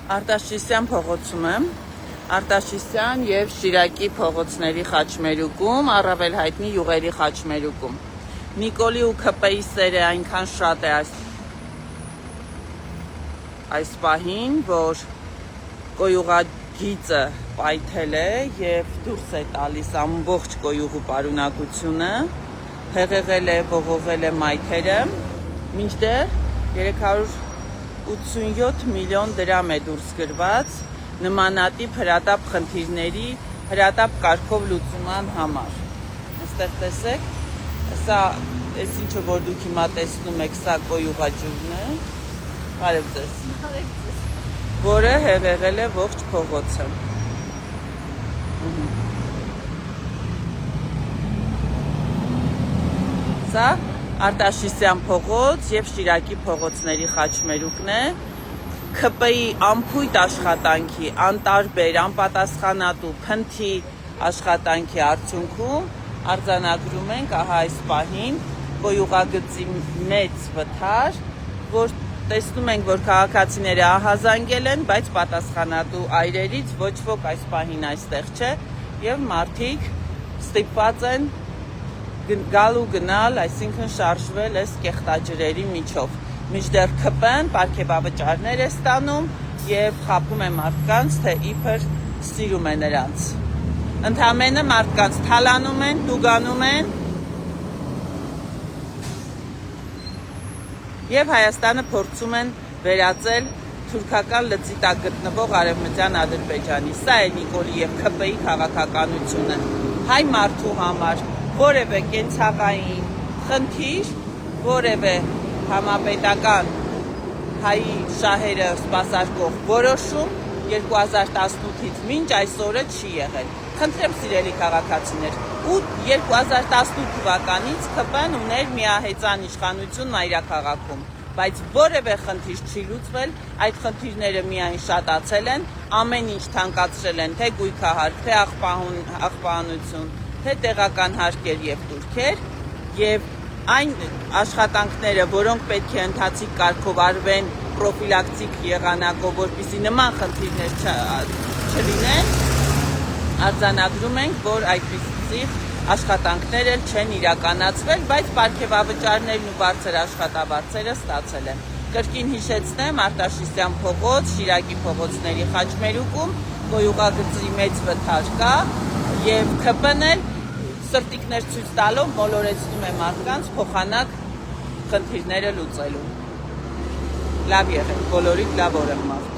Արտաշիսյան փողոցում եմ, Արտաշիսյան և Շիրակի փողոցների խաչմերուկում, առավել հայտնի յուղերի խաչմերուկում։ Նիկոլի ու ՔՊ-ի սերը այնքան շատ է այս պահին, որ կոյուղագիծը պայթել է և դուրս է տալիս ամբողջ կոյուղու պարունակությունը, հեղեղել է, ողողել է մայթերը, մինչդեռ 387 միլիոն դրամ է դուրս գրված նմանատիպ հրատապ խնդիրների հրատապ կարգով լուծման համար։ Այստեղ տեսեք, սա այս ինչը որ դուք հիմա տեսնում եք, սա կոյուղաջուրն է, բարև ձեզ, որը հեղեղել է ողջ փողոցը։ Սա Արտաշիսյան փողոց և Շիրակի փողոցների խաչմերուկն է, ՔՊ-ի անփույթ աշխատանքի, անտարբեր, անպատասխանատու, փնթի աշխատանքի արդյունքում արձանագրում ենք ահա այս պահին կոյուղագծի մեծ վթար, որ տեսնում ենք, որ քաղաքացիները ահազանգել են, բայց պատասխանատու այրերից ոչ ոք այս պահին այստեղ չէ և մարդիկ ստիպված են գալ ու գնալ, այսինքն շարժվել այս կեղտաջրերի միջով։ Մինչդեռ ՔՊ-ն պարգևավճարներ է ստանում և խաբում է մարդկանց, թե իբր սիրում է նրանց։ Ընդամենը մարդկանց թալանում են, տուգանում են և Հայաստանը փորձում են վերածել թուրքական լծի տակ գտնվող Արևմտյան Ադրբեջանի։ Սա է Նիկոլի և ՔՊ-ի քաղաքականությունը։ Հայ մարդու համար որևէ կենցաղային խնդիր, որևէ համապետական հայի շահերը սպասարկող որոշում 2018-ից մինչ այսօրը չի եղել։ Խնդրեմ սիրելի քաղաքացիներ, ու 2018 թվականից ՔՊ-ն ուներ միահեծան իշխանություն մայրաքաղաքում, բայց որևէ խնդիր չի լուծվել, այդ խնդիրները միայն շատացել են, ամեն ինչ թանկացրել են, թե գույքահարկ, թե աղբահանություն, թե տեղական հարկեր և տուրքեր, և այն աշխատանքները, որոնք պետք է ընթացիկ կարգով արվեն պրոֆիլակտիկ եղանակով, որպեսզի նման խնդիրներ չլինեն, արձանագրում ենք, որ այդպիսի աշխատանքներ էլ չեն իրականացվել, բայց պարգևավճարներն ու բարձր աշխատավարձերը ստացել են։ Կրկին հիշեցնեմ, Արտաշիսյան փողոց, Շիրակի փողոցների խաչմերուկում կոյուղագծի մեծ վթար կա և ՔՊ-ն էլ սրտիկներ ցույց տալով մոլորեցնում է մարդկանց փոխանակ խնդիրները լուծելու։ Լավ եղեք, բոլորիդ լավ օր եմ մաղթում։